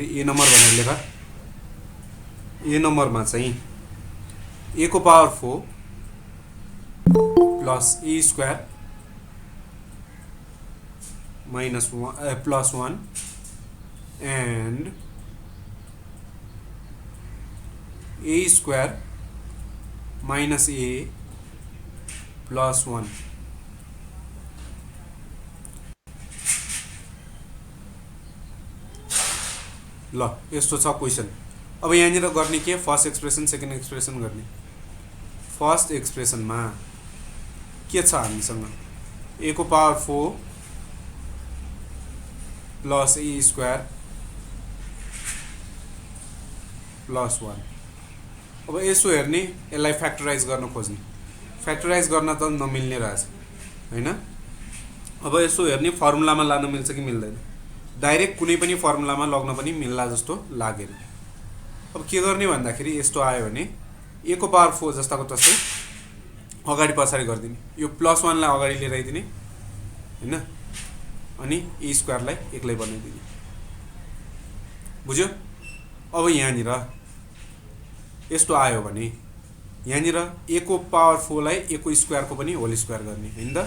ए number भनेर लेख। ए नम्बरमा चाहिँ ए को power 4 plus a square minus 1 plus 1 and A square minus A plus 1 ल यस्तो छ क्वेशन। अब यहाँनिर गर्ने के फर्स्ट एक्सप्रेसन सेकेन्ड एक्सप्रेसन गर्ने। फर्स्ट एक्सप्रेसनमा के छ हामीसँग ए को power 4 plus a square plus 1। अब यसो हेर्ने यसलाई फ्याक्टराइज गर्न खोज्ने, फ्याक्टराइज गर्न त नमिल्ने रहेछ हैन। अब यसो हेर्ने फर्मुलामा लान मिल्छ कि मिल्दैन, डाइरेक्ट कुनै पनि फर्मुलामा लग्न पनि मिल्ला जस्तो लागेन। अब के गर्ने भन्दाखेरि यस्तो आयो भने ए को पावर 4 जस्ताको तस्तै अगाडि पछाडि गरिदिने, यो प्लस 1 लाई अगाडि लिएर आइदिने हैन, अनि ए स्क्वायरलाई एक्लै बनाइदिने। बुझ्यो? अब यहाँनिर यस्तो आयो भने यहाँनिर ए को पावर 4 लाई ए को स्क्वायरको पनि होल स्क्वायर गर्ने हैन त,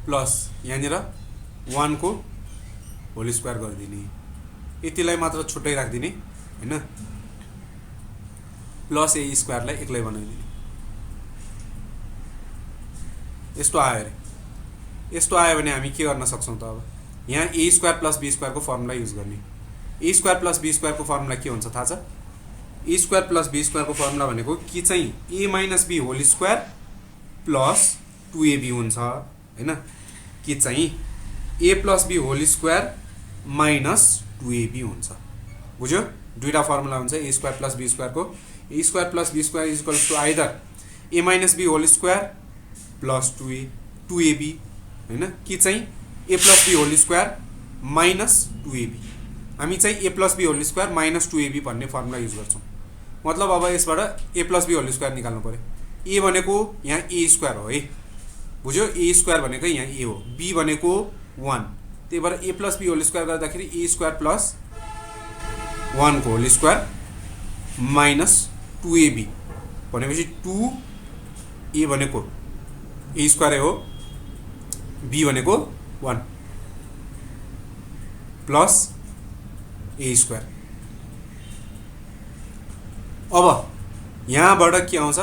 प्लस यहाँनिर 1 को होल स्क्वायर गरिदिने, यतिलाई मात्र छुट्टै राख्दिने हैन, प्लस ए स्क्वायरलाई एक्लै बनाइदिने। यस्तो आयो रे, यस्तो आयो भने हामी के गर्न सक्छौं त? अब यहाँ a square plus b square को फर्मुला युज गर्ने। A square plus b square को फर्मुला के हुन्छ थाहा छ? A square plus b square को फर्मुला भनेको कि चाहिँ a minus b whole square plus 2ab हुन्छ हैन, कि चाहिँ a plus b whole square minus 2ab हुन्छ। बुझ्यो? दुईटा फर्मुला हुन्छ a square plus b square को। A square plus b square is equals to either a minus b whole square plus 2ab हैन, कि चाहिँ a plus b whole square minus 2ab। हामी चाहिँ a plus b whole square minus 2ab भन्ने formula use गर्छौं। मतलब अब यसबाट a plus b whole square निकाल्नु पर्यो। ए भनेको यहाँ ए स्क्वायर हो है, बुझ्यो? ए स्क्वायर भनेको यहाँ ए हो, बी भनेको 1, त्यही भएर ए प्लस बी होल स्क्वायर गर्दाखेरि ए स्क्वायर प्लस 1 को होल स्क्वायर माइनस 2ab भनेपछि 2 ए भनेको ए स्क्वायर हो, बी भनेको 1 प्लस ए स्क्वायर। अब यहाँबाट के आउँछ?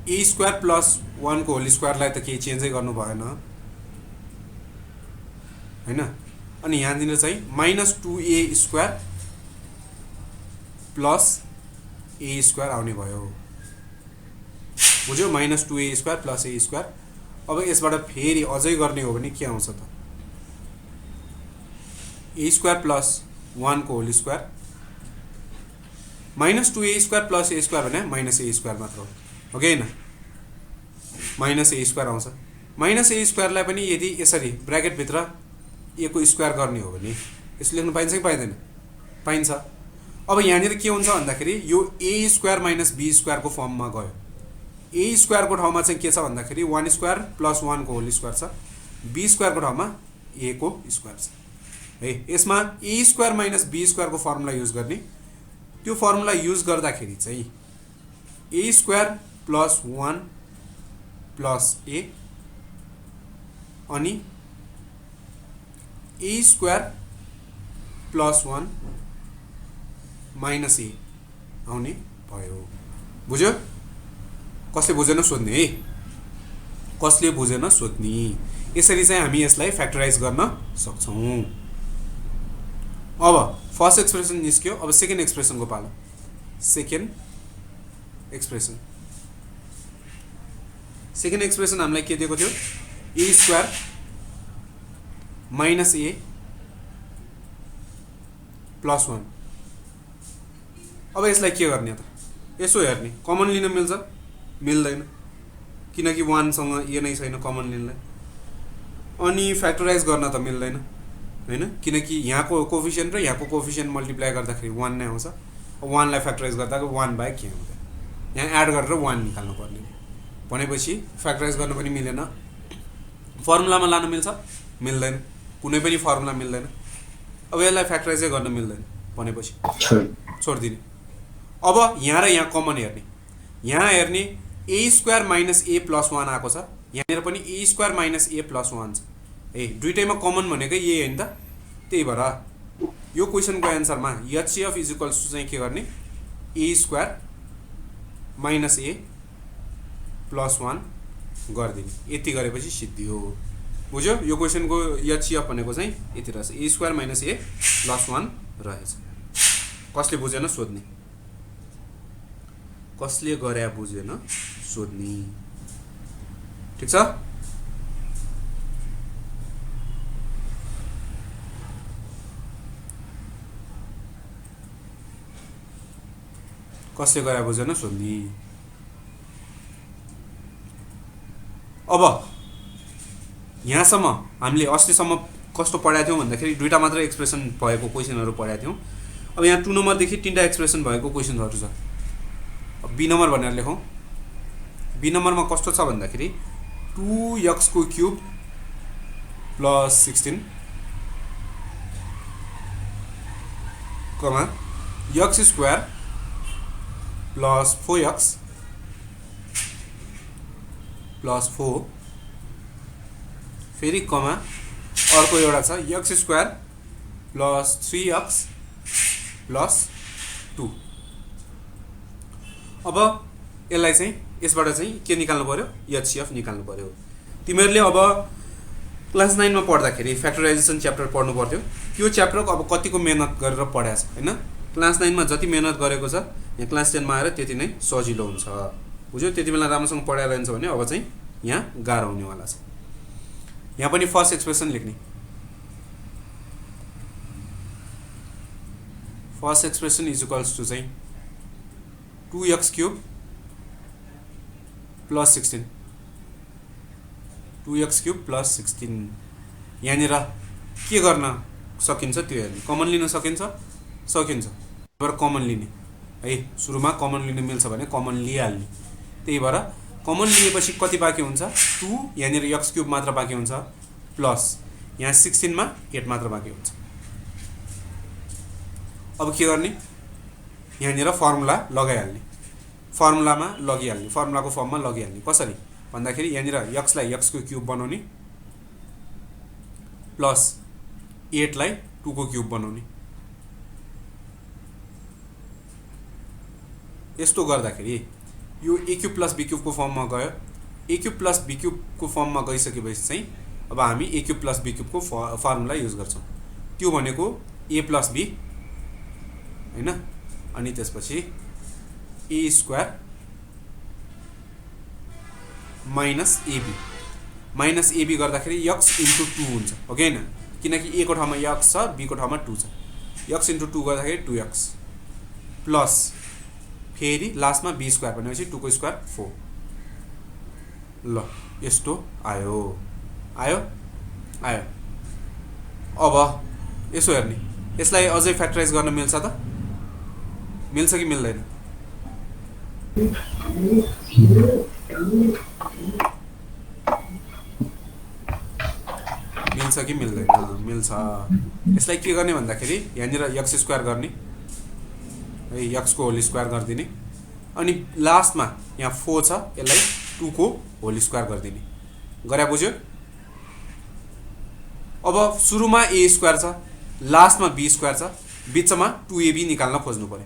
ए स्क्वायर प्लस 1 को होल स्क्वायरलाई त केही चेन्जै गर्नु भएन हैन, अनि यहाँनिर चाहिँ minus 2a square plus a square आउने भयो। बुझ्यो? Minus 2a square plus a square. अब यसबाट फेरि अझै गर्ने हो भने के आउँछ त? ए स्क्वायर प्लस 1 को whole square minus 2a square plus a square भने माइनस ए स्क्वायर मात्र हो कि हैन, माइनस ए स्क्वायर आउँछ। माइनस ए स्क्वायरलाई पनि यदि यसरी ब्र्याकेट भित्र ए को स्क्वायर गर्ने हो भने यसो लेख्न पाइन्छ कि पाइदैन? पाइन्छ। अब यहाँनिर के हुन्छ भन्दाखेरि यो ए स्क्वायर माइनस बी स्क्वायर को फर्ममा गयो। ए स्क्वायर को ठाउँमा चाहिँ के छ भन्दाखेरि 1 स्क्वायर प्लस 1 को होल स्क्वायर छ, बी स्क्वायर को ठाउँमा ए को स्क्वायर छ है। यसमा ए स्क्वायर माइनस बी स्क्वायर को फर्मुला युज गर्ने। त्यो फर्मुला युज गर्दाखेरि चाहिँ ए स्क्वायर प्लस 1 प्लस ए अनि ए स्क्वायर प्लस 1 माइनस ए आउने भयो। बुझ्यो? कसले बुझेन सोध्ने है, कसले बुझेन सोध्ने। यसरी चाहिँ हामी यसलाई फ्याक्टराइज गर्न सक्छौं। अब फर्स्ट एक्सप्रेसन निस्क्यो, अब सेकेन्ड एक्सप्रेसन को पालो। सेकेन्ड एक्सप्रेसन, सेकेन्ड एक्सप्रेसन हामीलाई के दिएको थियो? ए स्क्वायर माइनस ए प्लस 1। अब यसलाई के गर्ने त? यसो हेर्ने, कमन लिन मिल्छ? मिल्दैन, किनकि 1 सँग ए नै छैन कमन लिनलाई। अनि फ्याक्टराइज गर्न त मिल्दैन हैन, किनकि यहाँको कोफिसिएन्ट र यहाँको कोफिसिएन्ट मल्टिप्लाई गर्दाखेरि 1 नै आउँछ। 1 लाई फ्याक्टराइज गर्दा 1 बाहेक के हुँदैन, यहाँ एड गरेर 1 निकाल्नु पर्ने भनेपछि फ्याक्टराइज गर्न पनि मिलेन। फर्मुलामा लानु मिल्छ? मिल्दैन, कुनै पनि फर्मुला मिल्दैन। अब यसलाई फ्याक्टराइजै गर्न मिल्दैन भनेपछि छोडिदिने। अब यहाँ र यहाँ कमन हेर्ने, यहाँ हेर्ने ए स्क्वायर माइनस ए प्लस 1 आएको छ, यहाँनिर पनि ए स्क्वायर माइनस ए प्लस 1 छ। ए दुइटैमा कमन भनेकै ए होइन त, त्यही भएर यो क्वेसनको एन्सरमा एचसीएफ इज इक्वल्स टु चाहिँ के गर्ने, a square minus A plus 1 गरिदिने। यति गरेपछि सिद्धियो। बुझ्यो? यो क्वेसनको एचसीएफ भनेको चाहिँ यति रहेछ, ए स्क्वायर माइनस ए प्लस 1 रहेछ। कसले बुझेन सोध्ने, कसले गरे बुझेन सोध्ने। ठिक छ? कसले गरे बुझेन सोध्ने। अब यहाँसम्म हामीले अस्तिसम्म कस्तो पढाएको थियौँ भन्दाखेरि दुईटा मात्र एक्सप्रेसन भएको क्वेसनहरू पढाएको थियौँ। अब यहाँ 2 नम्बरदेखि 3टा एक्सप्रेसन भएको क्वेसनहरू छ। अब बी नम्बर भनेर लेखौँ। बी नम्बरमा कस्तो छ भन्दाखेरि 2x को क्युब प्लस 16 कमा x square plus 4x plus 4 फेरि कमा अर्को एउटा छ x square plus 3x plus 2। अब यसलाई चाहिँ यसबाट चाहिँ के निकाल्नु पर्यो, एचसीएफ निकाल्नु पर्यो। तिमीहरूले अब क्लास 9 मा पढ्दाखेरि फ्याक्टराइजेसन च्याप्टर पढ्नु पर्थ्यो। त्यो च्याप्टरको अब कतिको मेहनत गरेर पढाएको छ हैन। क्लास 9 मा जति मेहनत गरेको छ यहाँ क्लास 10 मा आएर त्यति नै सजिलो हुन्छ। बुझ्यो? त्यति बेला राम्रोसँग पढाएर रहन्छ भने अब चाहिँ यहाँ गाह्रो हुनेवाला छ। यहाँ पनि फर्स्ट एक्सप्रेसन लेख्ने। First expression is equals to चाहिँ 2x cube plus 16, 2x cube plus 16। यहाँनिर के गर्न सकिन्छ त्यो हेर्ने, कमन लिन सकिन्छ, सकिन्छ। तर कमन लिने है, सुरुमा कमन लिन मिल्छ भने कमन लिइहाल्ने। त्यही भएर कमन लिएपछि कति बाँकी हुन्छ, 2, यहाँनिर x क्यूब मात्र बाँकी हुन्छ, प्लस यहाँ 16 मा 8 मात्र बाँकी हुन्छ। अब के गर्ने, यहाँनिर फर्मुला लगाइहाल्ने, फर्मुलामा लगिहाल्ने, फर्मुलाको फर्ममा लगिहाल्ने। कसरी भन्दाखेरि यहाँनिर x लाई x को क्यूब बनाउने प्लस 8 लाई 2 को क्यूब बनाउने। यस्तो गर्दाखेरि यो a cube plus b cube को फर्ममा गयो। a cube plus b cube को फर्ममा गइसकेपछि चाहिँ अब हामी a cube plus b cube को फर्मुला युज गर्छौं। त्यो भनेको a प्लस b हैन, अनि त्यसपछि a square minus ab, minus ab गर्दाखेरि x इन्टु 2 हुन्छ, हो कि हैन? किनकि a को ठाउँमा x छ, b को ठाउँमा 2 छ। x इन्टु 2 गर्दाखेरि 2x प्लस फेरि लास्टमा b स्क्वायर भनेपछि 2 को स्क्वायर 4। ल यस्तो आयो, आयो, आयो। अब यसो हेर्ने, यसलाई अझै फ्याक्टराइज गर्न मिल्छ त? मिल्छ कि मिल्दैन? मिल्छ कि मिल्दैन? मिल्छ। यसलाई के गर्ने भन्दाखेरि यहाँनिर x स्क्वायर गर्ने है, x को होल स्क्वायर गरिदिने, अनि लास्टमा यहाँ 4 छ, यसलाई 2 को होल स्क्वायर गरिदिने। गरे बुझ्यो? अब सुरुमा a स्क्वायर छ, लास्टमा b स्क्वायर छ, बिचमा 2ab निकाल्न खोज्नु पर्यो।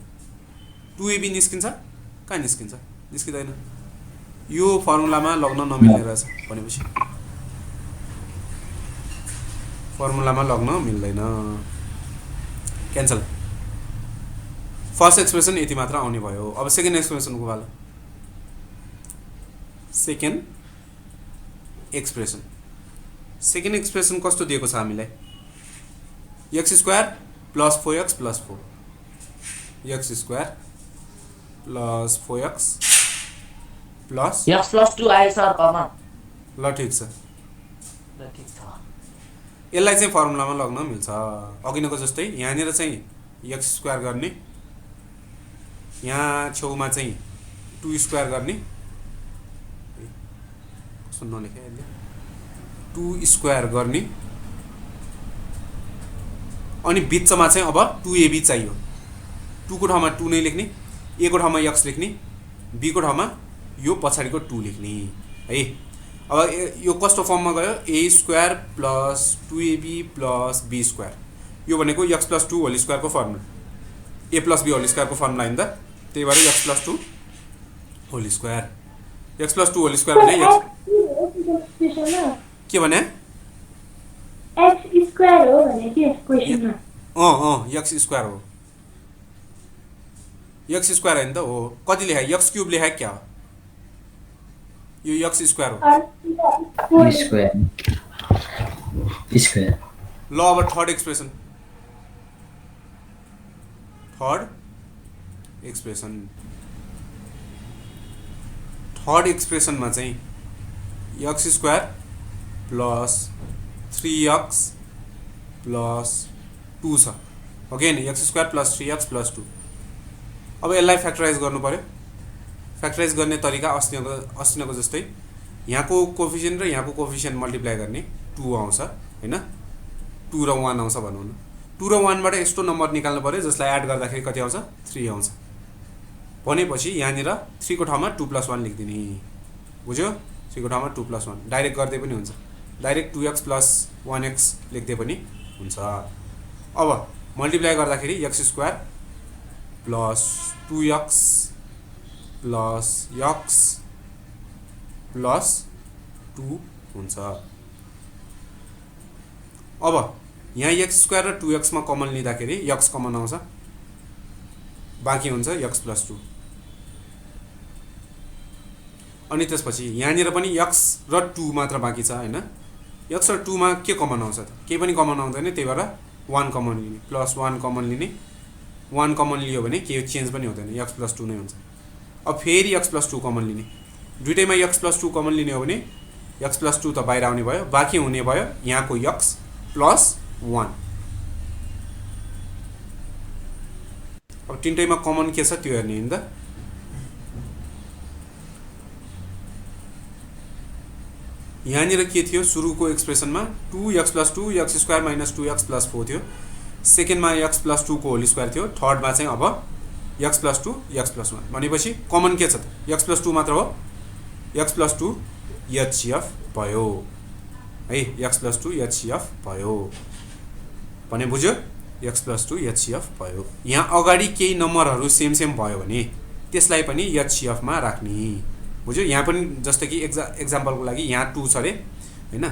2ab निस्किन्छ? कहाँ निस्किन्छ? निस्किदैन। यो फर्मुलामा लग्न नमिल्ने रहेछ भनेपछि फर्मुलामा लग्न मिल्दैन, क्यान्सल। फर्स्ट एक्सप्रेसन यति मात्र आउने भयो। अब सेकेन्ड एक्सप्रेसनको पालो। सेकेन्ड एक्सप्रेसन, सेकेन्ड एक्सप्रेसन कस्तो दिएको छ हामीलाई, x square plus 4x plus 4, x square plus 4x plus x plus 2 आयो सर कमन। ल ठिक छ, ल ठिक छ। यसलाई चाहिँ फर्मुलामा लग्न मिल्छ। अघिनको जस्तै यहाँनिर चाहिँ x स्क्वायर गर्ने, यहाँ छेउमा चाहिँ 2 स्क्वायर गर्ने, कस्तो नलेखे यसले, 2 स्क्वायर गर्ने अनि बिचमा चाहिँ अब 2ab चाहियो 2 को ठाउँमा 2 नै लेख्ने a को ठाउँमा x लेख्ने b को ठाउँमा यो पछाडिको 2 लेख्ने है अब यो कस्तो फर्ममा गयो a² plus 2ab plus b² यो भनेको x प्लस 2 होल स्क्वायर को formula a plus b whole square को फर्मुला हैन त त्यही भएर x plus 2 whole square x plus 2 whole square भने x के भने x स्क्वायर हो भने के क्वेशनमा x स्क्वायर हो x स्क्वायर हैन त हो कति लेखा x क्यूब लेखा क्या हो यो x स्क्वायर हो स्क्वायर ल अब थर्ड एक्सप्रेसनमा चाहिँ x square plus 3x plus 2 छ ओके नि x square plus 3x plus 2 अब यसलाई फ्याक्टराइज गर्नु पर्यो फ्याक्टराइज गर्ने तरिका अस्तिनको जस्तै यहाँको कोएफिसिएन्ट र यहाँको कोएफिसिएन्ट मल्टिप्लाई गर्ने 2 आउँछ हैन 2 र 1 आउँछ भनौँ न 2 र 1 बाट यस्तो नम्बर निकाल्नु पर्यो जसलाई एड गर्दाखेरि कति आउँछ 3 आउँछ भनेपछि यहाँनिर 3 को ठाउँमा 2 + 1 लेखिदिने बुझ्यो 3 को ठाउँमा 2 + 1 डाइरेक्ट गर्दै पनि हुन्छ डाइरेक्ट 2x + 1x लेख्दै पनि हुन्छ अब मल्टिप्लाई गर्दाखेरि x square plus 2x plus x plus 2 हुन्छ अब यहाँ x स्क्वायर र 2x मा कमन लिँदाखेरि x कमन आउँछ बाँकी हुन्छ x प्लस 2 अनि त्यसपछि यहाँनिर पनि x र 2 मात्र बाँकी छ हैन x र 2 मा के कमन आउँछ त केही पनि कमन आउँदैन त्यही भएर 1 कमन लिने प्लस 1 कमन लिने 1 कमन लियो भने केही चेन्ज पनि हुँदैन x प्लस 2 नै हुन्छ अब फेरि x प्लस 2 कमन लिने दुईटैमा x प्लस 2 कमन लिने हो भने x प्लस 2 त बाहिर आउने भयो बाँकी हुने भयो यहाँको x प्लस 1 अब तीनटैमा कमन के छ त्यो हेर्ने हैन त यहाँनिर के थियो सुरुको एक्सप्रेसनमा 2x + 2 x स्क्वायर - 2x + 4 थियो सेकेन्डमा x + 2 को होल स्क्वायर थियो थर्डमा चाहिँ अब x + 2 x + 1 भनेपछि कमन के छ त x + 2 मात्र हो x + 2 HCF भयो है x + 2 HCF भयो भने बुझ्यो x + 2 HCF भयो यहाँ अगाडि केही नम्बरहरु सेम भयो भने त्यसलाई पनि HCF मा राख्ने बुझ्यो यहाँ पनि जस्तो कि एक्जाम्पलको लागि यहाँ 2 छ रे हैन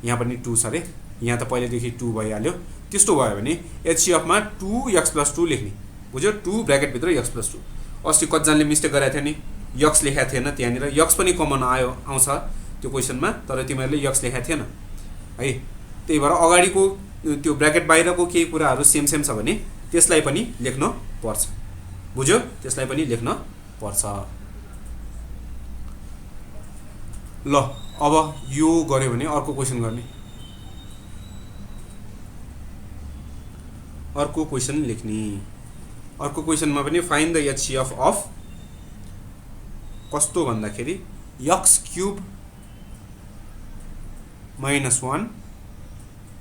यहाँ पनि 2 छ रे यहाँ त पहिलेदेखि 2 भइहाल्यो त्यस्तो भयो भने HCF मा 2x + 2 लेख्ने बुझ्यो 2 ब्र्याकेट भित्र x + 2 अस्ति कतिजनाले मिस्टेक गरेको थियो नि x लेखेको थिएन त्यहाँनिर x पनि कमन आउँछ त्यो क्वेशनमा तर तिमीहरुले x लेखेको थिएन है त्यही भएर अगाडिको त्यो ब्र्याकेट बाहिरको केही कुराहरु सेम छ भने त्यसलाई पनि लेख्न पर्छ बुझ्यो त्यसलाई पनि लेख्न पर्छ ल अब यो गर्यो भने अर्को क्वेशन गर्ने अर्को क्वेशन लेख्ने अर्को क्वेशनमा पनि फाइन्ड द HCF अफ कस्तो भन्दाखेरि x³ - 1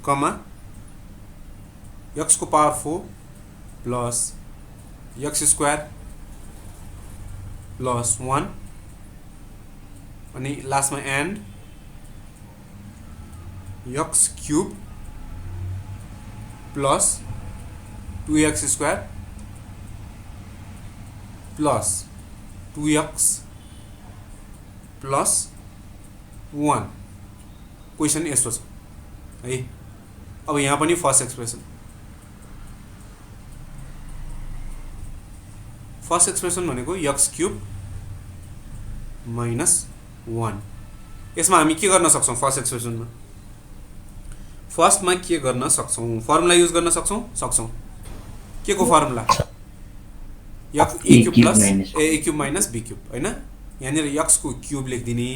कमा x को पावर 4 प्लस x² प्लस 1 अनि लास्टमा and x³ plus 2x² plus 2x plus 1 question यस्तो छ है अब यहाँ पनि फर्स्ट एक्सप्रेसन भनेको x³ - 1 यसमा हामी के गर्न सक्छौं फर्स्ट एक्सप्रेसनमा फर्स्टमा के गर्न सक्छौं फर्मुला युज गर्न सक्छौं के को formula a³ plus a³ minus b³ हैन यहाँनिर x को क्यूब लेख्दिने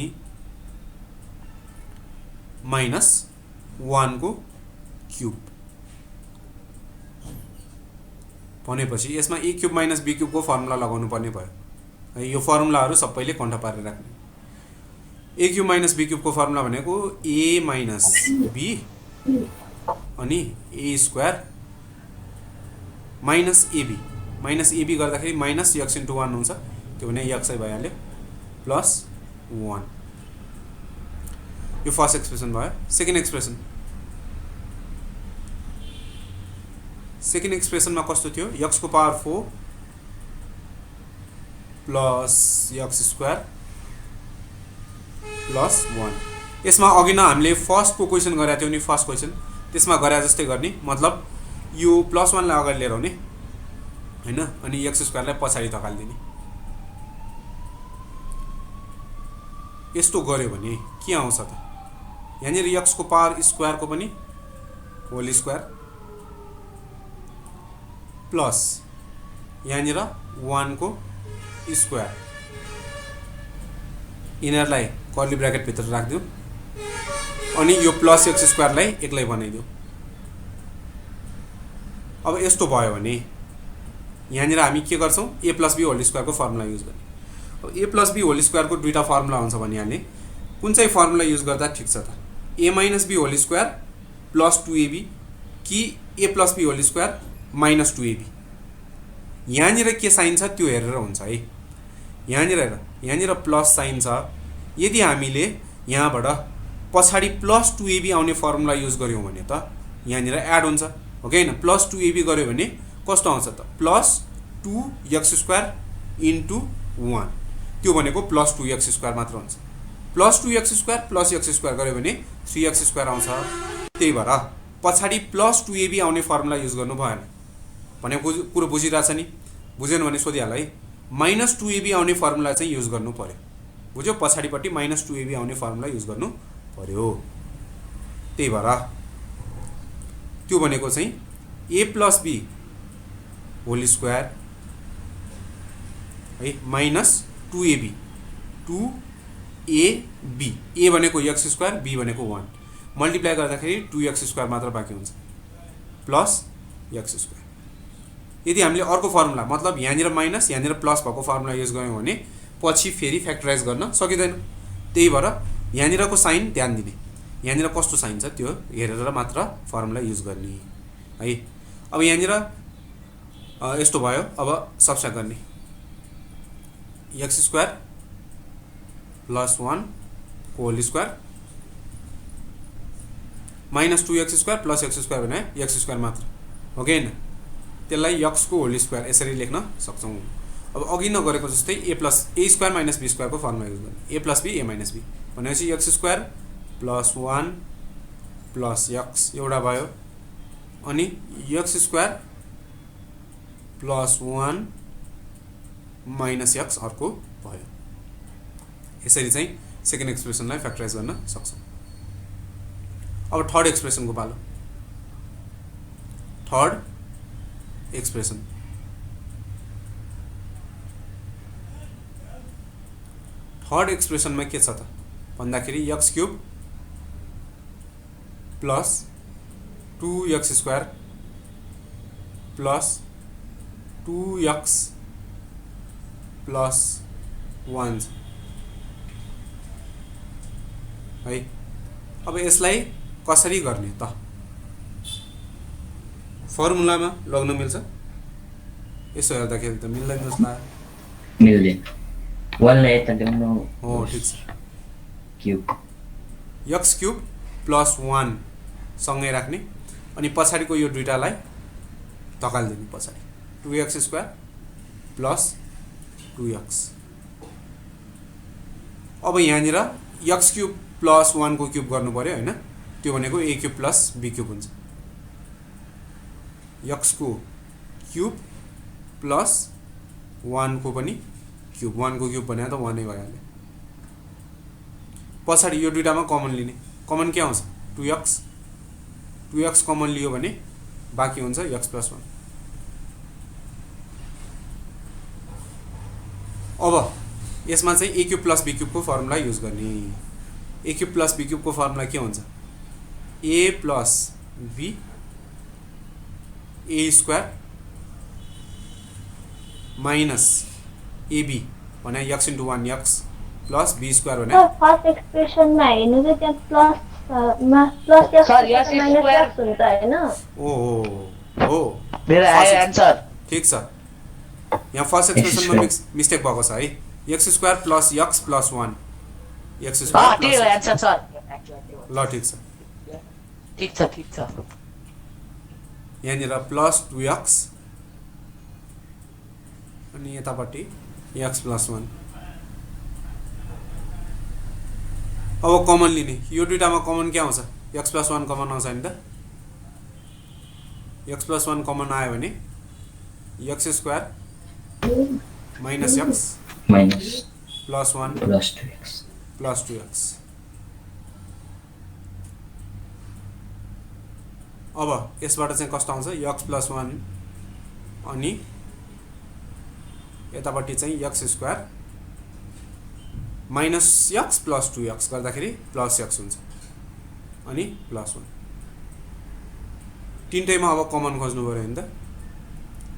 माइनस 1 को क्यूब भनेपछि यसमा a³ माइनस b³ को फर्मुला लगाउनु पर्ने भयो यो फर्मुलाहरु सबैले कन्ठ पारेर राख्ने a³ माइनस b³ को फर्मुला भनेको a माइनस b अनि a² माइनस एबी गर्दाखेरि माइनस एक्स इन्टु 1 हुन्छ, त्यो भने एक्सै भइहाल्यो प्लस 1। यो फर्स्ट एक्सप्रेसन भयो। सेकेन्ड एक्सप्रेसनमा कस्तो थियो, एक्स को power 4 plus x square plus 1। यसमा अघि न हामीले फर्स्टको क्वेसन गरेका थियौँ नि, फर्स्ट क्वेसन त्यसमा गरे जस्तै गर्ने, मतलब यो प्लस 1 लाई अगाडि लिएर आउने हैन, अनि एक्स स्क्वायरलाई पछाडि धकालिदिने। यस्तो गर्यो भने के आउँछ त, यहाँनिर एक्स को पावर स्क्वायर को पनि होल स्क्वायर प्लस यहाँनिर 1 को स्क्वायर, यिनीहरूलाई कर्ली ब्र्याकेट भित्र राखिदिउँ, अनि यो प्लस एक्स स्क्वायरलाई एक्लै बनाइदिउँ। अब यस्तो भयो भने यहाँनिर हामी के गर्छौँ, ए प्लस बी होल स्क्वायरको फर्मुला युज गर्ने। अब ए प्लस बी होल स्क्वायरको दुईटा फर्मुला हुन्छ भनिहाल्ने, कुन चाहिँ फर्मुला युज गर्दा ठिक छ त, a minus b whole square plus 2ab कि a plus b whole square minus 2ab। यहाँनिर के साइन छ त्यो हेरेर हुन्छ है। यहाँनिर हेर, यहाँनिर प्लस साइन छ, यदि हामीले यहाँबाट पछाडि प्लस 2ab आउने फर्मुला युज गर्यौँ भने त यहाँनिर एड हुन्छ, हो कि हैन। प्लस 2ab गर्यो भने कस्तो आउँछ त, प्लस 2x स्क्वायर इन्टु 1, त्यो भनेको प्लस 2x स्क्वायर मात्र हुन्छ। Plus 2x square plus x square गर्यो भने 3x स्क्वायर आउँछ। त्यही भएर पछाडि प्लस 2ab आउने फर्मुला युज गर्नु भएन भनेको कुरो बुझिरहेछ नि, बुझेन भने सोधिहाल है। माइनस 2ab आउने फर्मुला चाहिँ युज गर्नु पर्यो, बुझ्यो, पछाडिपट्टि माइनस 2ab आउने फर्मुला युज गर्नु पर्यो। त्यही भएर त्यो भनेको चाहिँ a plus b whole square है माइनस 2ab, 2ab, ए भनेको एक्स स्क्वायर, बी भनेको 1, मल्टिप्लाई गर्दाखेरि 2x स्क्वायर मात्र बाँकी हुन्छ प्लस एक्स स्क्वायर। यदि हामीले अर्को फर्मुला, मतलब यहाँनिर माइनस यहाँनिर प्लस भएको फर्मुला युज गऱ्यौँ भने पछि फेरि फ्याक्टराइज गर्न सकिँदैन। त्यही भएर यहाँनिरको साइन ध्यान दिने, यहाँनिर कस्तो साइन छ त्यो हेरेर मात्र फर्मुला युज गर्ने है। अब यहाँनिर यस्तो भयो, अब सब्ट्र्याक्ट गर्ने, एक्स स्क्वायर प्लस 1 को whole square minus 2x square plus x square भने एक्स स्क्वायर मात्र, हो कि हैन। त्यसलाई एक्स को होल स्क्वायर यसरी लेख्न सक्छौँ। अब अघि नगरेको जस्तै ए स्क्वायर माइनस बी स्क्वायरको फर्मुला युज गर्ने, a plus b a minus b भनेपछि x square plus 1 plus x एउटा भयो, अनि x square plus 1 minus x अर्को भयो। यसरी चाहिँ सेकेन्ड एक्सप्रेसनलाई फ्याक्टराइज गर्न सक्छौँ। अब थर्ड एक्सप्रेसनको पालो। थर्ड एक्सप्रेसन, थर्ड एक्सप्रेसनमा के छ त भन्दाखेरि x cube plus 2x square plus 2x plus 1 है। अब यसलाई कसरी गर्ने त, फर्मुलामा लग्न मिल्छ? यसो हेर्दाखेरि त मिल्दैन जस्तो लाग्यो। मिल्दैन, 1 लाई यता ल्याउनु हो, ठिक छ। क्यूब एक्स क्यूब प्लस 1 सँगै राख्ने, अनि पछाडिको यो दुईटालाई धकालिदिने पछाडि, 2x स्क्वायर प्लस 2x। अब यहाँनिर एक्स क्यूब प्लस 1 को क्यूब गर्नु पर्यो हैन, त्यो भनेको ए क्यूब प्लस बी क्यूब हुन्छ। एक्स को क्यूब प्लस 1 को पनि क्यूब, 1 को क्यूब भने त 1 नै भइहाल्यो। पछाडि यो दुईटामा कमन लिने, कमन के आउँछ 2x, 2x कमन लियो भने बाँकी हुन्छ x प्लस 1। अब यसमा चाहिँ ए क्यूब प्लस बी क्यूबको फर्मुला युज गर्ने। ए क्यूब प्लस बी क्यूबको फर्मुला के हुन्छ, a plus b a square minus ab भने x into 1 x plus b square भने फर्स्ट एक्सप्रेसनमा हेर्नु चाहिँ त्यहाँ plus plus x minus x हुन्छ हैन। ओ हो मेरो आयो आन्सर ठीक छ यहाँ फर्स्ट एक्सप्रेसनमा मिस्टेक भएको छ है x square plus x plus 1 x square त्यही हो प्लस आन्सर सर ल ठीक छ ठिक छ यहाँनिर प्लस 2x अनि यतापट्टि x प्लस 1 अब कमन लिने यो दुईटामा कमन के आउँछ x प्लस 1 कमन आउँछ नि त x प्लस 1 कमन आयो भने x square minus x minus plus 1 plus 2x plus 2x अब यसबाट चाहिँ कस्तो आउँछ x प्लस 1 अनि यतापट्टि चाहिँ x square minus x plus 2x गर्दाखेरि प्लस x हुन्छ अनि प्लस 1 तीनटैमा अब कमन खोज्नु पर्यो नि त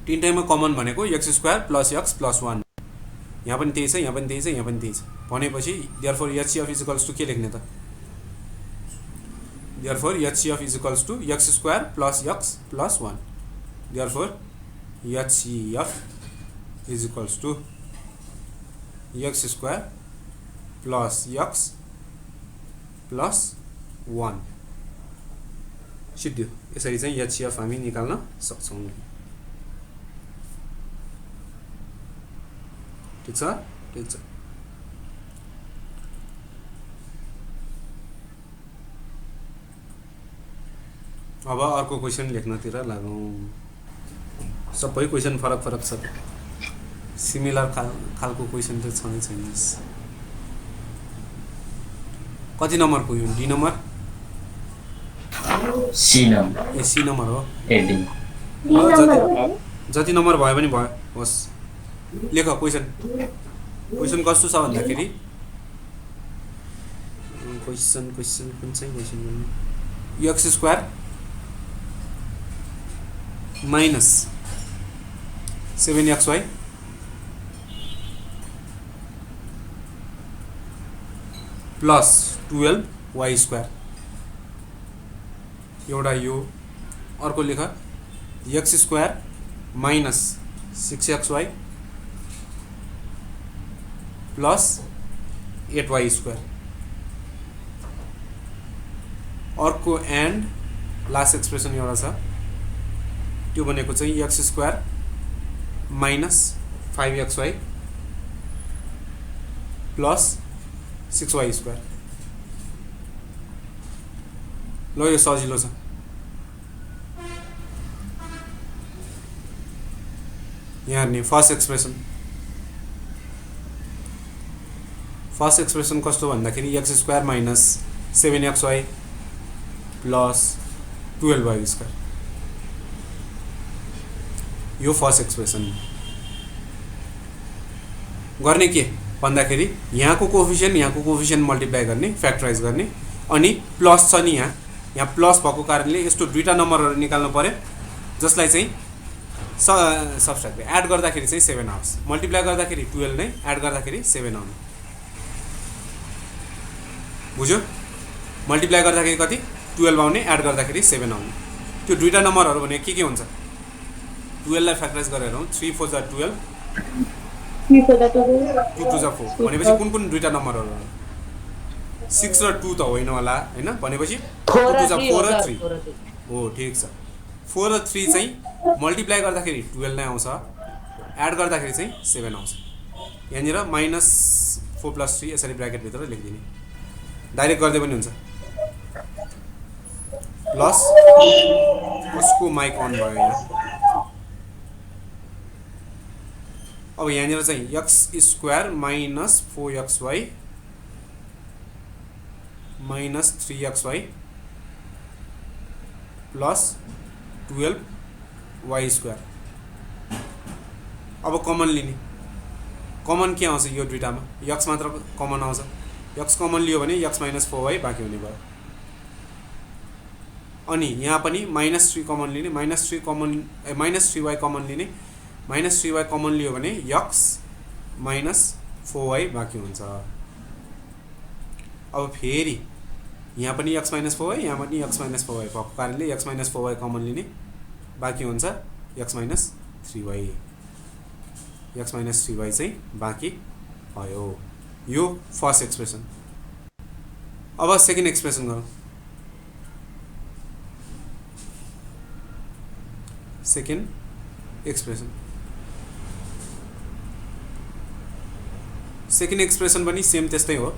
तीनटैमा कमन भनेको x square plus x plus 1 यहाँ पनि त्यही छ यहाँ पनि त्यही छ यहाँ पनि त्यही छ भनेपछि therefore HCF is equals to के लेख्ने त therefore HCF is equals to x square plus x plus 1 therefore HCF is equals to x square plus x plus 1 सिद्धियो यसरी चाहिँ HCF हामी निकाल्न सक्छौं ठीक छ अब अर्को क्वेशन लेख्नतिर लागौं सबै क्वेशन फरक फरक छ सिमिलर खालको क्वेशन त छँदै छैन कति नम्बर पुग्यो D number C number C number हो एडी डी नम्बर हो यार जति नम्बर भयो पनि भयो होस् लेख क्वेशन कस्तो छ भन्दाखेरि क्वेशन कुन चाहिँ क्वेशन भन्नु x square minus 7xy plus 12y square एउटा यो अर्को लेख x square minus 6xy plus 8y square अर्को एन्ड लास्ट एक्सप्रेसन एउटा छ त्यो भनेको चाहिँ x square minus 5xy plus 6y square ल यो सजिलो छ यहाँ हेर्ने फर्स्ट एक्सप्रेसन कस्तो भन्दाखेरि x square minus 7xy plus 12y square यो फर्स्ट एक्सप्रेसन गर्ने के भन्दाखेरि यहाँको कोएफिसिएन्ट मल्टिप्लाई गर्ने फ्याक्टराइज गर्ने अनि प्लस छ नि यहाँ प्लस भएको कारणले यस्तो दुईटा नम्बरहरु निकाल्नु पर्यो जसलाई चाहिँ सबट्र्याक्ट एड गर्दाखेरि चाहिँ 7 आउँछ मल्टिप्लाई गर्दाखेरि 12 नै एड गर्दाखेरि 7 आउने बुझ्यो मल्टिप्लाई गर्दाखेरि कति 12 आउने एड गर्दाखेरि 7 आउने त्यो दुईटा नम्बरहरु भने के हुन्छ 12 लाई फ्याक्टराइज गरेर हौ 3 4 जा 12 2 2 जा 4 भनेपछि कुन दुईटा नम्बरहरु 6 र 2 त होइन होला हैन भनेपछि 2 2 जा 4 र 3 हो ठीक छ 4 र 3 चाहिँ मल्टिप्लाई गर्दाखेरि 12 नै आउँछ एड गर्दाखेरि चाहिँ 7 आउँछ यहाँनिर माइनस 4 प्लस 3 यसरी ब्र्याकेट भित्र लेखिदिने डाइरेक्ट गर्दै पनि हुन्छ प्लस कसको माइक अन भयो यहाँ अब यहाँनिर चाहिँ x square minus 4xy minus 3xy plus 12y square अब कमन लिने कमन के आउँछ यो दुईटामा x मात्र कमन आउँछ x कमन लियो भने x माइनस 4y बाँकी हुने भयो अनि यहाँ पनि माइनस 3 कमन लिने माइनस 3y कमन लिने माइनस 3y कमन लियो भने x माइनस 4y बाँकी हुन्छ अब फेरि यहाँ पनि x माइनस 4y यहाँ पनि x माइनस 4y भएको कारणले x माइनस 4y कमन लिने बाँकी हुन्छ x माइनस 3y चाहिँ बाँकी भयो। यो फर्स्ट एक्सप्रेसन। अब सेकेन्ड एक्सप्रेसन गरौँ। सेकेन्ड एक्सप्रेसन पनि सेम त्यस्तै हो।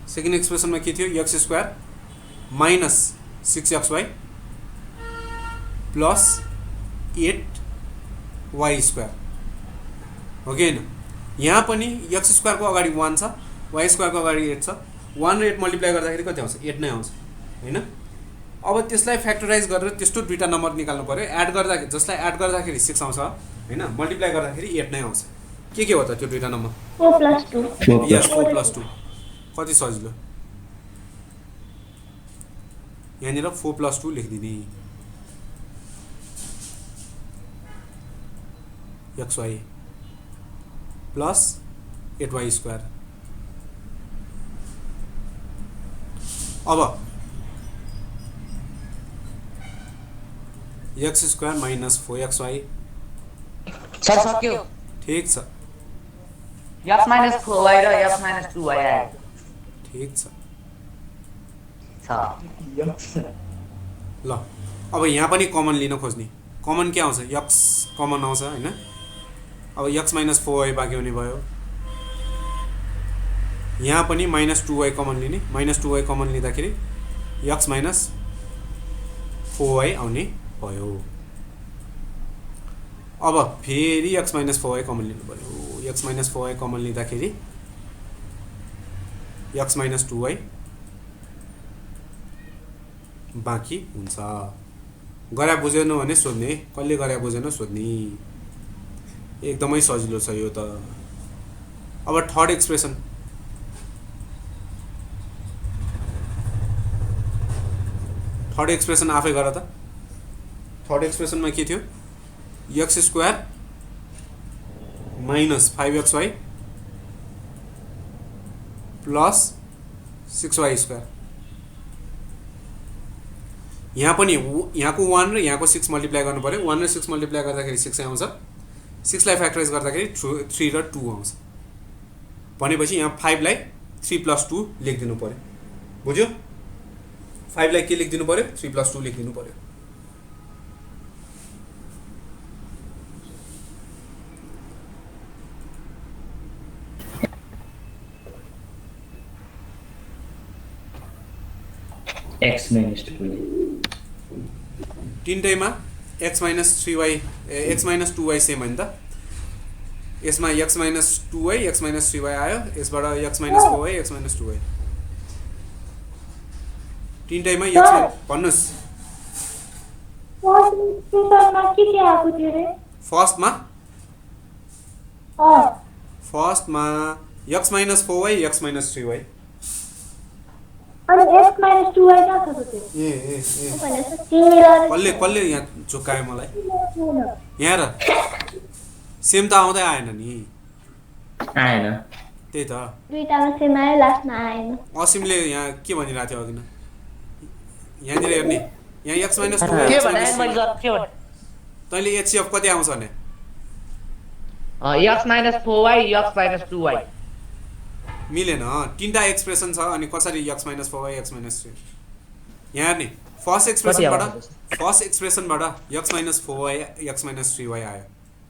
सेकेन्ड एक्सप्रेसनमा के थियो? x square minus 6xy plus 8y square हो कि होइन? यहाँ पनि x स्क्वायरको अगाडि 1 छ, y स्क्वायरको अगाडि 8 छ। 1 र 8 मल्टिप्लाई गर्दाखेरि कति आउँछ? 8 नै आउँछ होइन? अब त्यसलाई फ्याक्टराइज गरेर त्यस्तो दुईटा नम्बर निकाल्नु पर्यो। एड गर्दाखेरि जसलाई एड गर्दाखेरि 6 आउँछ होइन, मल्टिप्लाई गर्दाखेरि 8 नै आउँछ। के हो त त्यो दुईटा नम्बर? 4 + 2 यस 4 + 2 कति सजिलो। यहाँनिर 4 + 2 लेखिदिने। xy plus 8y square. अब x square minus 4xy sir सक्यो। ठिक छ, x माइनस 4y र x माइनस 2y आयो। ठिक छ। ल अब यहाँ पनि कमन लिन खोज्ने। कमन के आउँछ? x कमन आउँछ होइन? अब x माइनस 4y बाँकी हुने भयो। यहाँ पनि माइनस 2y कमन लिने। माइनस 2y कमन लिँदाखेरि x माइनस 4y आउने भयो। अब फेरि x माइनस 4y कमन लिनु पर्यो। x माइनस 4y कमन लिँदाखेरि x माइनस 2y बाँकी हुन्छ। गरा बुझेन भने सोध्ने, कसले गरा बुझेन सोध्ने। एकदमै सजिलो छ यो त। अब थर्ड एक्सप्रेसन। थर्ड एक्सप्रेसन आफै गर त। थर्ड एक्सप्रेसनमा के थियो? x square minus 5xy plus 6y square. यहाँ पनि यहाँको 1 र यहाँको 6 मल्टिप्लाई गर्नु पर्यो। 1 र 6 मल्टिप्लाई गर्दाखेरि 6 आउँछ। 6 लाई फ्याक्टराइज गर्दाखेरि 3 र 2 आउँछ। भनेपछि यहाँ 5 लाई 3 + 2 लेखिदिनु पर्यो। बुझ्यो? 5 लाई के लेखिदिनु पर्यो? 3 + 2 लेखिदिनु पर्यो। x minus 2y तीनटैमा x minus 3y x minus 2y same हो नि त। यसमा x minus 2y x minus 3y आयो। यसबाट x minus 4y x minus 2y। तीनटैमा x भन्नुस्। फर्स्टमा x minus 4y x minus 3y। अनि x - 2y का छ त्यो? कसले यहाँ झुकायो मलाई? यहाँ र सेम त आउँदै आएन नि। आएन। त्यही त दुईटामा सेम आयो, लास्टमा आएन। असिमले यहाँ के भनिरहेको थियो अघि न? यहाँनिर हेर्ने, यहाँ x माइनस 2y के भने मैले सर के भने? तैँले HCF कति आउँछ भने? x minus 4y x minus 2y मिलेन। तीनटा एक्सप्रेसन छ अनि कसरी x minus 4y x minus 3? यहाँ हेर्ने, फर्स्ट एक्सप्रेसनबाट x minus 4y x minus 3y आयो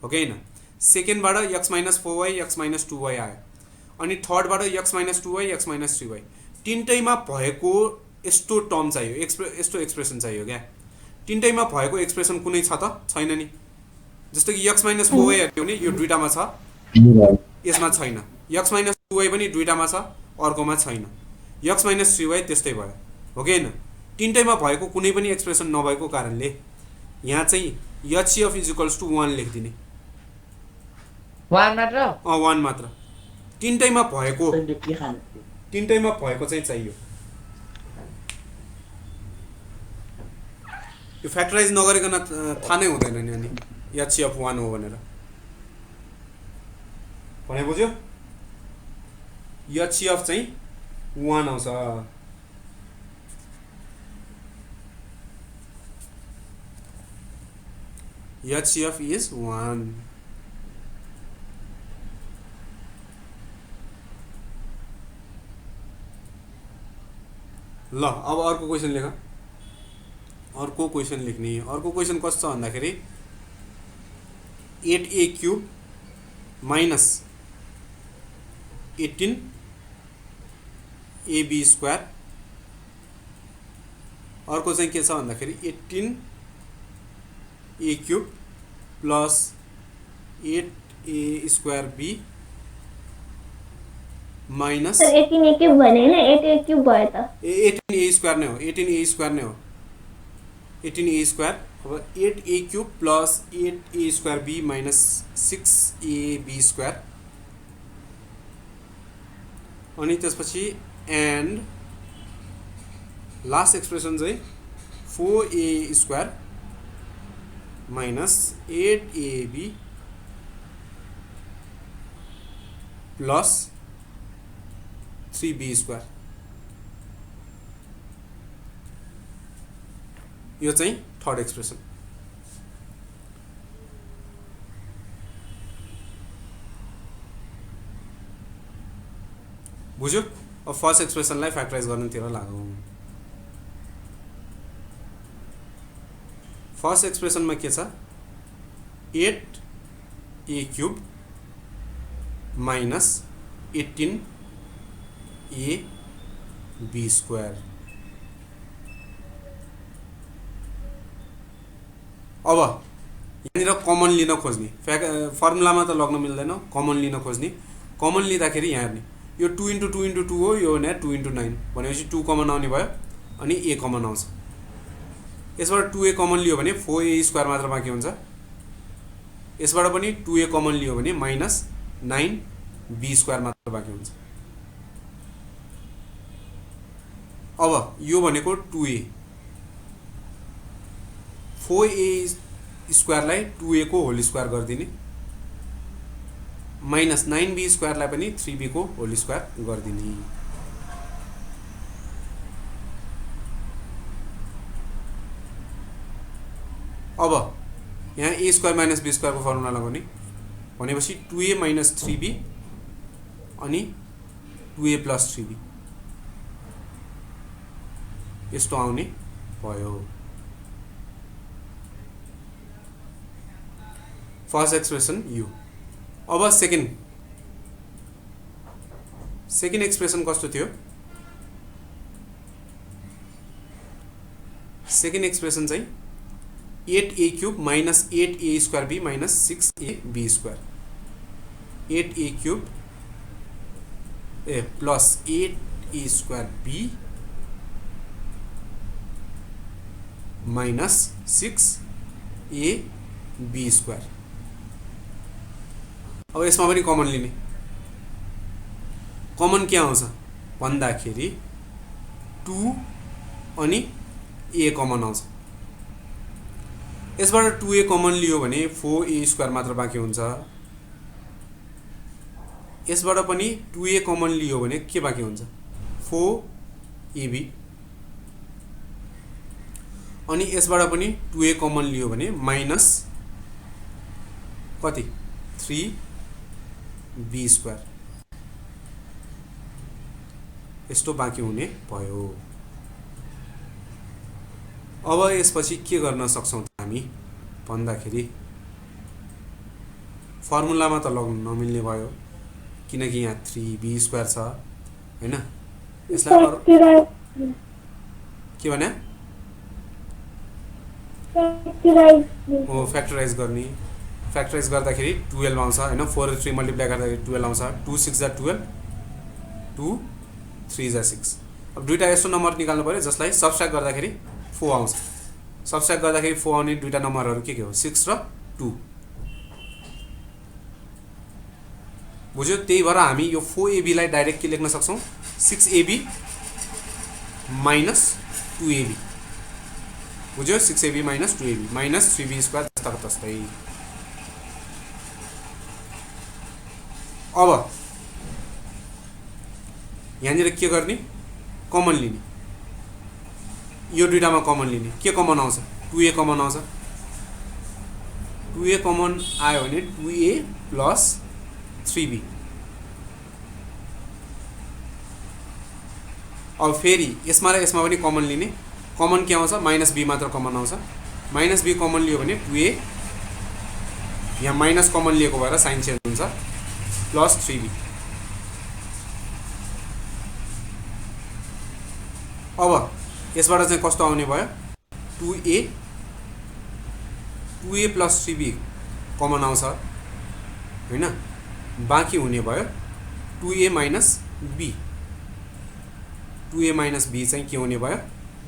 हो कि होइन? सेकेन्डबाट x minus 4y x minus 2y आयो। अनि थर्डबाट x minus 2y x minus 3y। तीनटैमा भएको यस्तो टर्म चाहियो, यस्तो एक्सप्रेसन चाहियो क्या। तीनटैमा भएको एक्सप्रेसन कुनै छ त? छैन नि। जस्तो कि x माइनस 4y हेर्यो भने यो दुईटामा छ, यसमा छैन। x माइनस 2y पनि दुईटामा छ, अर्कोमा छैन। x माइनस 3y त्यस्तै भयो हो कि होइन? तीनटैमा भएको कुनै पनि एक्सप्रेसन नभएको कारणले यहाँ चाहिँ HCF = 1 लेखिदिने। 1 मात्र? 1 मात्र। तीनटैमा भएको चाहिँ चाहियो। यो फ्याक्टराइज नगरिकन थाहा नै हुँदैन नि अनि HCF 1 हो भनेर। भने बुझ्यो? HCF चाहिँ 1 आउँछ। HCF is 1. ल अब अर्को क्वेसन लेख। अर्को क्वेसन लेख्ने। अर्को क्वेसन कस्तो छ भन्दाखेरि 8a cube minus 18ab square. अर्को चाहिँ के छ भन्दाखेरि 18a cube plus 8a square b minus 18a cube भने हैन 8a क्यूब भयो त 18a स्क्वायर नै हो 18a स्क्वायर नै हो 18a स्क्वायर। अब 8a cube plus 8a square b minus 6ab square अनि त्यसपछि एन्ड लास्ट एक्सप्रेसन चाहिँ 4a square minus 8ab plus 3b square. यो चाहिँ थर्ड एक्सप्रेसन। बुझ्यो? अब फर्स्ट एक्सप्रेसनलाई फ्याक्टराइज गर्नुतिर लागौँ। फर्स्ट एक्सप्रेसनमा के छ 8a cube minus 18ab square. अब यहाँनिर कमन लिन खोज्ने फर्मुलामा त लग्न मिल्दैन कमन लिन खोज्ने। कमन लिँदाखेरि यहाँ हेर्ने यो 2 × 2 × 2 हो यो भने 2 × 9 भनेपछि 2 कमन आउने भयो अनि a कमन आउँछ। यसबाट 2a कमन लियो भने 4a स्क्वायर मात्र बाँकी हुन्छ। यसबाट पनि 2a कमन लियो भने माइनस 9b स्क्वायर मात्र बाँकी हुन्छ। अब यो भनेको 2a 4a स्क्वायरलाई 2a को होल स्क्वायर गरिदिने माइनस 9b स्क्वायरलाई पनि 3b को होल स्क्वायर गरिदिने। अब यहाँ a square minus b square को फर्मुला लगाउने भनेपछि 2a माइनस 3b अनि 2a प्लस 3b यस्तो आउने भयो। फर्स्ट एक्सप्रेसन यो। अब सेकेन्ड एक्सप्रेसन कस्तो थियो? सेकेन्ड एक्सप्रेसन चाहिँ 8a cube minus 8a square b minus 6ab square. 8a cube plus 8a square b minus 6ab square. अब यसमा पनि कमन लिने। कमन के आउँछ भन्दाखेरि 2 अनि a कमन आउँछ। यसबाट 2a कमन लियो भने 4a स्क्वायर मात्र बाँकी हुन्छ। यसबाट पनि 2a कमन लियो भने के बाँकी हुन्छ 4ab अनि यसबाट पनि 2a कमन लियो भने माइनस कति 3b स्क्वायर यस्तो बाँकी हुने भयो। अब यसपछि के गर्न सक्छौं हामी भन्दाखेरि फर्मुलामा त लग्न नमिल्ने भयो किनकि यहाँ 3b स्क्वायर छ हैन। यसलाई के भने फ्याक्टराइज गर्ने। फ्याक्टराइज गर्दाखेरि 12 आउँछ हैन। 4 र 3 मल्टिप्लाई गर्दाखेरि 12 आउँछ। 2 6 जा 12 2 3 जा 6। अब दुईटा यस्तो नम्बर निकाल्नु पर्यो जसलाई सबट्र्याक्ट गर्दाखेरि 4 आउँछ। सबट्र्याक्ट गर्दाखेरि 4 आउने दुईटा नम्बरहरू के हो 6 र 2। बुझ्यो? त्यही भएर हामी यो 4ab लाई डाइरेक्ट के लेख्न सक्छौं 6ab माइनस 2ab। बुझ्यो? 6ab minus 2ab minus 3b square जस्ताको तस्तै। अब यहाँनिर के गर्ने कमन लिने। यो दुईटामा कमन लिने। के कमन आउँछ 2a कमन आउँछ। 2a कमन आयो भने 2a प्लस 3b। अब फेरि यसमा र यसमा पनि कमन लिने, कमन के आउँछ माइनस बी मात्र कमन आउँछ, माइनस बी कमन लियो भने 2a यहाँ माइनस कमन लिएको भएर साइन चेन्ज हुन्छ प्लस 3b। अब यसबाट चाहिँ कस्तो आउने भयो 2a प्लस 3b कमन आउँछ हैन, बाँकी हुने भयो 2a minus b, 2a minus b चाहिँ के हुने भयो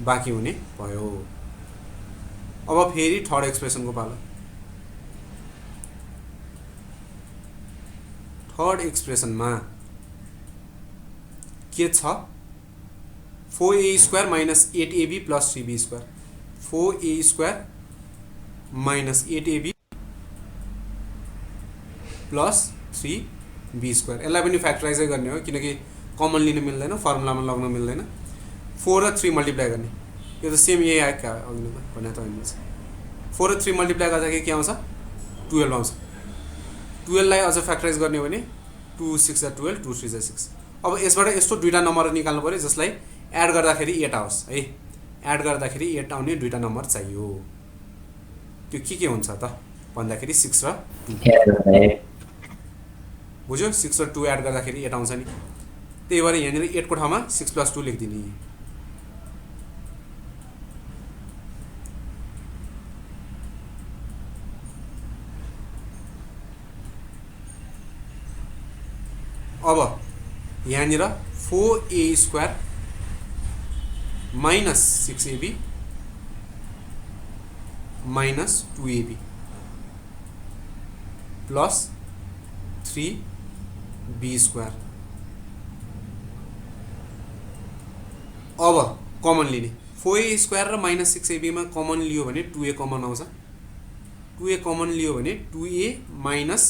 बाँकी हुने भयो। अब फेरि थर्ड एक्सप्रेसनको पालो, थर्ड एक्सप्रेसनमा के छ 4a square minus 8ab plus 3b square, 4a square minus 8ab plus 3b square. यसलाई पनि फ्याक्टराइजै गर्ने हो किनकि कमन लिन मिल्दैन, फर्मुलामा लग्न मिल्दैन। 4 र 3 मल्टिप्लाई गर्ने, यो त सेम यही आयो क्या अघि भने त होइन। 4 र 3 मल्टिप्लाई गर्दाखेरि के आउँछ 12 आउँछ। 12 लाई अझ फ्याक्टराइज गर्ने हो भने 2 6 जा 12, 2 3 जा 6। अब यसबाट यस्तो दुईटा नम्बर निकाल्नु पर्यो जसलाई एड गर्दाखेरि 8 आओस् है, एड गर्दाखेरि 8 आउने दुईटा नम्बर चाहियो। त्यो के हुन्छ त भन्दाखेरि 6 र 2 बुझ्यो, 6 र 2 एड गर्दाखेरि 8 आउँछ नि, त्यही भएर यहाँनिर 8 को ठाउँमा 6 + 2 लेखिदिने। अब यहाँनिर 4a square minus 6ab minus 2ab plus 3b square. अब कमन लिने, 4a स्क्वायर र माइनस 6ab मा कमन लियो भने 2a कमन आउँछ, 2a कमन लियो भने 2a माइनस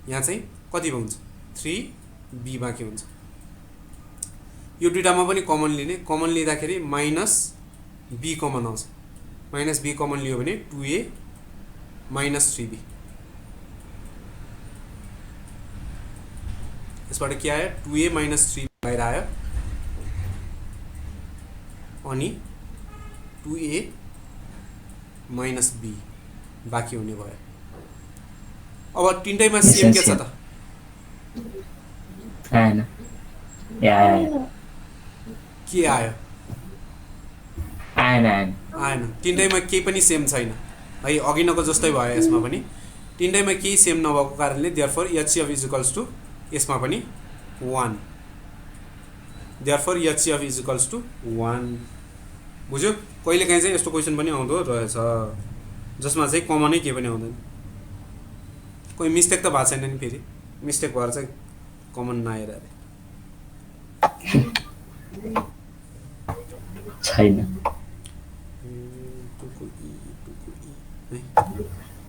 यहाँ चाहिँ कति हुन्छ 3b बाँकी हुन्छ। यो दुईटामा पनि कमन लिने, कमन लिँदाखेरि माइनस b कमन आउँछ, माइनस b कमन लियो भने 2a माइनस 3b। यसबाट के आयो 2a माइनस 3b बाहिर आयो अनि 2a माइनस b बाँकी हुने भयो। अब तीनटैमा सेम के छ त आएन, के आयो आएन आएन, तीनटैमा केही पनि सेम छैन है, अघिनको जस्तै भयो। यसमा पनि तीनटैमा केही सेम नभएको कारणले देयरफोर HCF इज टु यसमा पनि 1, देयरफोर HCF इज टु 1। बुझ्यो, कहिलेकाहीँ चाहिँ यस्तो क्वेसन पनि आउँदो रहेछ जसमा चाहिँ कमनै केही पनि आउँदैन, कोही मिस्टेक त भएको छैन नि, फेरि मिस्टेक भएर चाहिँ कमन नआएर छैन।